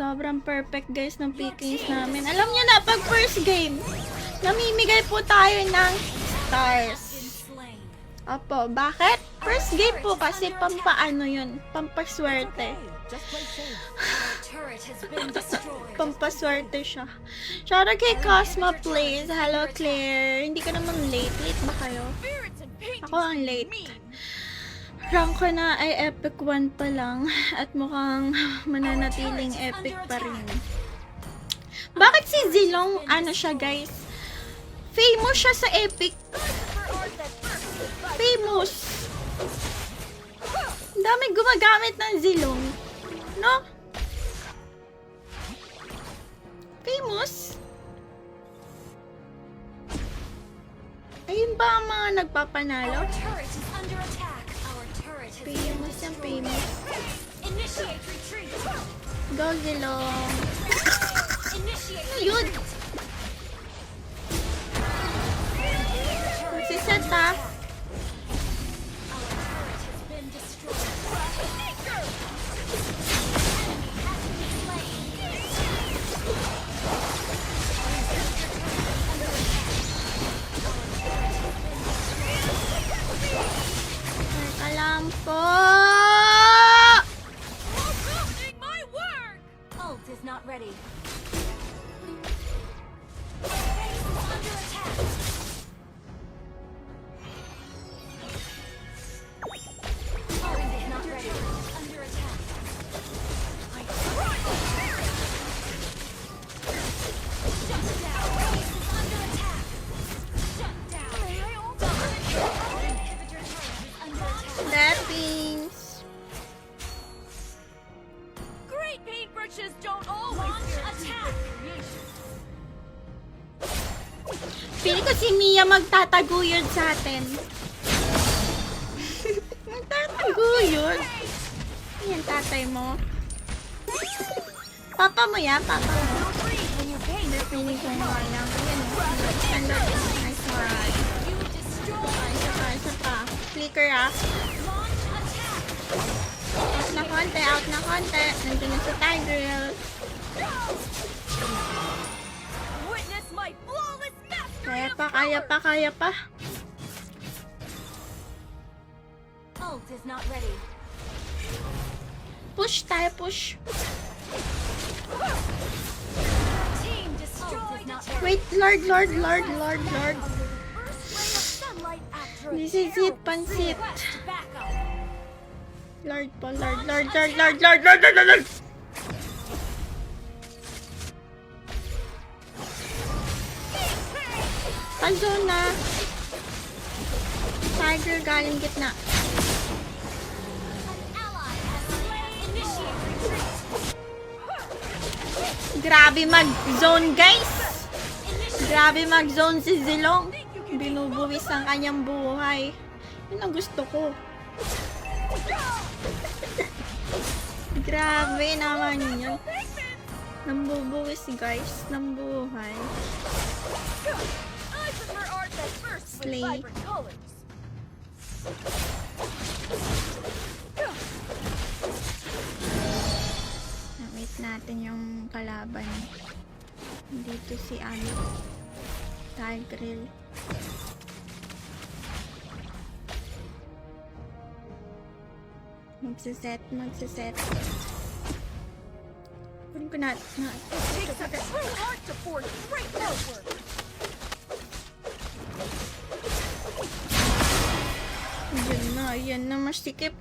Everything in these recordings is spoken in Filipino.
Sobrang perfect guys ng pickings namin. Alam niyo na, pag first game, namimigay po tayo ng stars. Opo, bakit? First game po kasi pampaano yun, pampaswerte. Pampaswerte siya. Shoutout kay Cosmo Plays. Hello Claire. Hindi ka naman late. Late ba kayo? Ako ang late. Rank ko na ay epic 1 pa lang at mukhang mananatiling epic pa rin. Bakit si Zilong, ano siya guys? Famous siya sa epic. Famous. Ang dami gumagamit ng Zilong. No? Famous? Ayun ba ang mga nagpapanalo? Famous yan, famous. Go, Zilong. Ayun! Magsiset ha. Alam po! Ult is not ready. Blackpinks. Great paintbrushes don't always attack. Pili ko si Mia magtataguyod sa atin. Magtataguyod? Yan, tatay mo. Papa mo yan, papa mo. Pili ko nga lang. Yan, standard. Nice one. Isa pa. Flicker ah. Out na konti. Nandun na sa Tigreal. Witness my flawless mastery. Kaya pa. Ult is not ready. Push tayo, push. Team destroyed. Wait, Lord. This is it, pansit. Lord po, Lord. Panzon na. Tiger galing gitna. Grabe mag-zone, guys. Grabe mag-zone si Zilong. Binubuwis ang kanyang buhay. Yun ang gusto ko. Grabe naman yun. Nambubuwis guys ng buhay. Slay. Wait natin yung kalaban. Dito si Tigreal. Magsiset. Kunin ko na. Yan na. Masikip.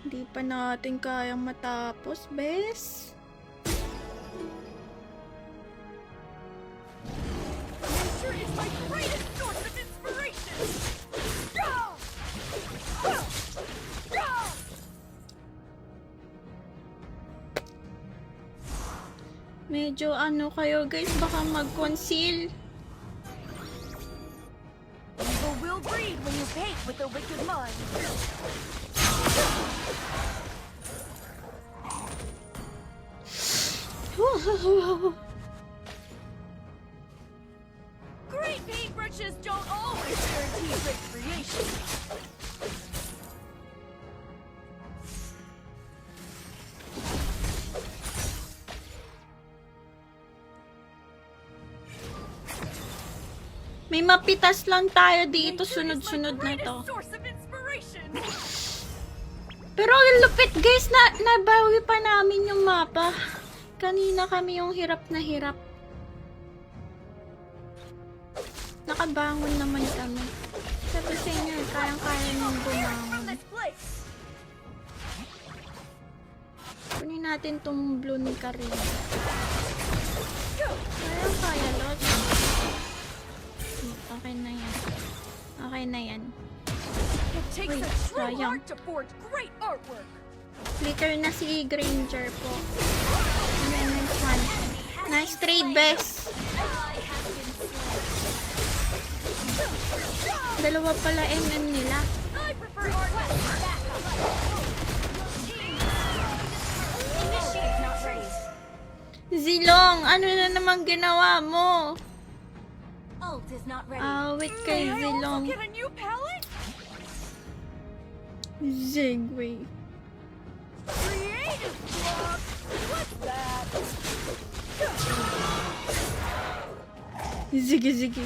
Hindi pa natin kayang matapos, bes. Medyo ano kayo guys, baka mag-conceal. Evil will breed when you hate with a wicked mind. May mapitas lang tayo dito, sunod-sunod na to. Source of inspiration. Pero ang lupit guys, nabawi pa namin yung mapa. Kanina kami yung hirap na hirap. Nakabangon naman kami. Sabi sa inyo, kayang-kaya nyung bumangon. This place. Kunin natin tong blue ni Karina. Kayang-kaya, Lord. Okay na yan. Okay na yan. It takes Wait, a true sayang. heart to forge great artwork. Flicker na si Granger po. And then next one. Nice trade, best. Dalawa pala MM nila. I prefer request backup. Initiate not ready. Zilong, ano na naman ginawa mo? Ult is not ready. Awit kay May I also Zilong. get a new palette? Zegway. Creative block. What's that? Zigi.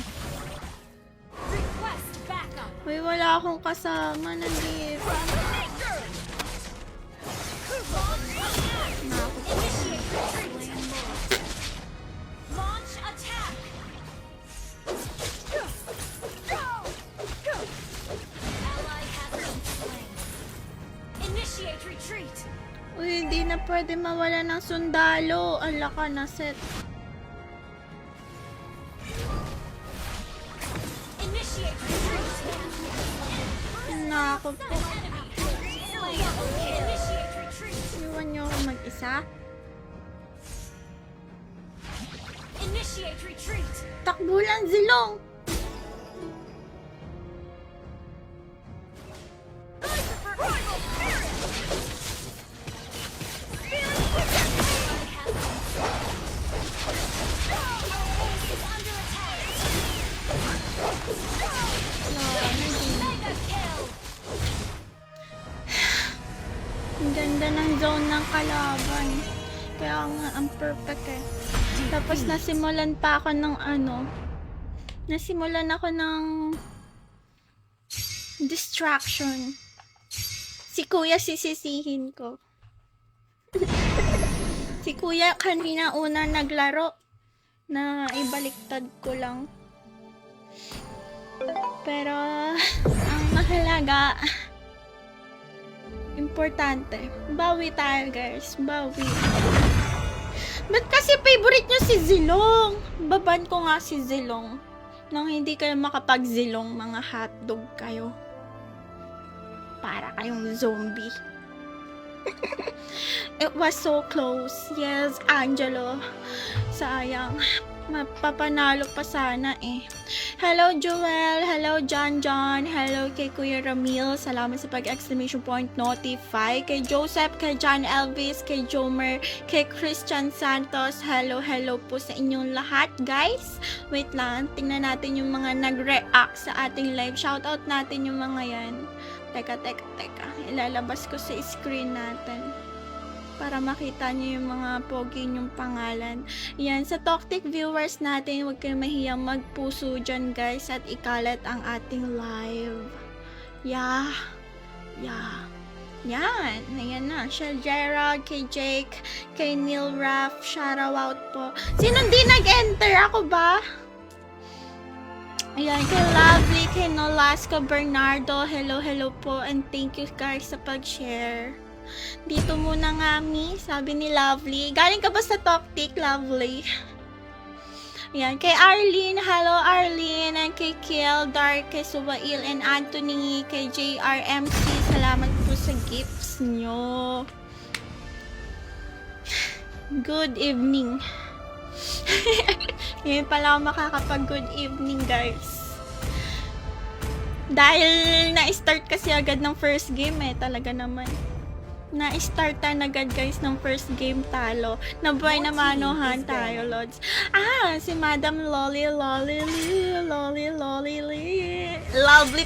Request backup. Uy, wala akong kasama na gift. From the maker. Initiate retreat. Launch attack. Ally has been slain. Initiate retreat. Uy, hindi na pwede mawala ng sundalo. Ala ka na set. Initiate retreat. Na ako po. Initiate retreat. Iwan niyo ako mag-isa. Initiate retreat. Takbo lang, Zilong. I prefer primal spirit. Is under attack. Mega kill. Ang ganda ng zone ng kalaban. Kaya nga, ang perfect eh. Tapos nasimulan pa ako ng nasimulan ako ng distraction. Si Kuya sisisihin ko. Si Kuya kanina una naglaro na ibaliktad ko lang. Pero ang mahalaga, importante, bawi tayo guys, bawi. Ba't kasi favorite nyo si Zilong? Baban ko nga si Zilong. Nang hindi kayo makapag-Zilong, mga hotdog kayo. Para kayong zombie. It was so close. Yes, Angelo. Sayang. Mapapanalo pa sana eh. Hello Joel, hello John. Hello kay Kuya Ramil. Salamat sa pag-exclamation point notify. Kay Joseph, kay John Elvis, kay Jomer, kay Christian Santos. Hello po sa inyong lahat guys. Wait lang, tingnan natin yung mga nag-react sa ating live. Shoutout natin yung mga yan. Teka. Ilalabas ko sa screen natin para makita niyo yung mga pogi niyong pangalan. Yan, sa Toktik viewers natin, huwag kayong mahiyang magpuso dyan guys at ikalat ang ating live. Yeah. Yan, ayan na. Shell Gerald, kay Jake, kay Neil Raff, shoutout po. Sinong di nag-enter? Ako ba? Ayan, kay Lovely, kay Nolasco Bernardo, hello po, and thank you guys sa pag-share. Dito muna nga, Mi, sabi ni Lovely. Galing ka ba sa Toktik, Lovely? Ayan, kay Arlene, hello Arlene, and kay Kiel, Dark, kay Subail, and Anthony, kay JRMC, salamat po sa gifts nyo. Good evening. Ngayon pala ako makakapag-good evening, guys. Dahil na-start kasi agad ng first game talaga naman. Na-startan agad guys ng first game talo. Nabuhay na manuhan tayo, Lods. Si Madam Lovely pa